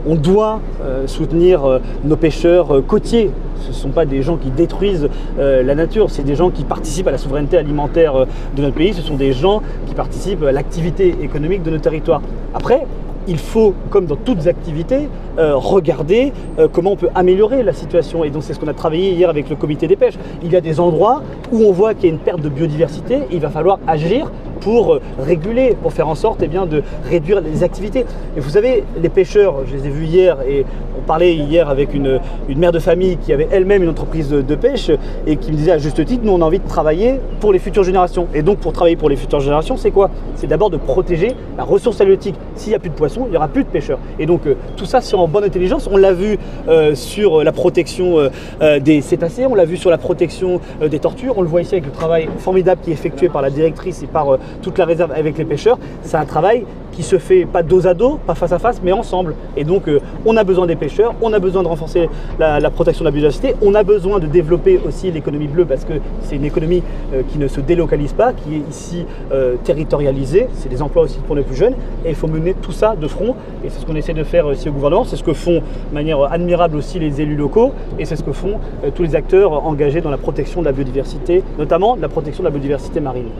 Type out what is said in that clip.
On doit soutenir nos pêcheurs côtiers. Ce ne sont pas des gens qui détruisent la nature, c'est des gens qui participent à la souveraineté alimentaire de notre pays, ce sont des gens qui participent à l'activité économique de nos territoires. Après, il faut, comme dans toutes activités, regarder comment on peut améliorer la situation. Et donc c'est ce qu'on a travaillé hier avec le comité des pêches. Il y a des endroits où on voit qu'il y a une perte de biodiversité et il va falloir agir pour réguler, pour faire en sorte de réduire les activités. Et vous savez, les pêcheurs, je les ai vus hier et on parlait hier avec une mère de famille qui avait elle-même une entreprise de pêche et qui me disait à juste titre, nous on a envie de travailler pour les futures générations. Et donc pour travailler pour les futures générations, c'est quoi? C'est d'abord de protéger la ressource halieutique. S'il n'y a plus de poissons, il n'y aura plus de pêcheurs. Et donc tout ça c'est en bonne intelligence. On l'a vu sur la protection des cétacés, on l'a vu sur la protection des tortues. On le voit ici avec le travail formidable qui est effectué par la directrice et par toute la réserve avec les pêcheurs. C'est un travail qui se fait pas dos à dos, pas face à face, mais ensemble. Et donc, on a besoin des pêcheurs, on a besoin de renforcer la protection de la biodiversité, on a besoin de développer aussi l'économie bleue parce que c'est une économie qui ne se délocalise pas, qui est ici territorialisée. C'est des emplois aussi pour les plus jeunes. Et il faut mener tout ça de front. Et c'est ce qu'on essaie de faire ici au gouvernement. C'est ce que font de manière admirable aussi les élus locaux. Et c'est ce que font tous les acteurs engagés dans la protection de la biodiversité, notamment la protection de la biodiversité marine.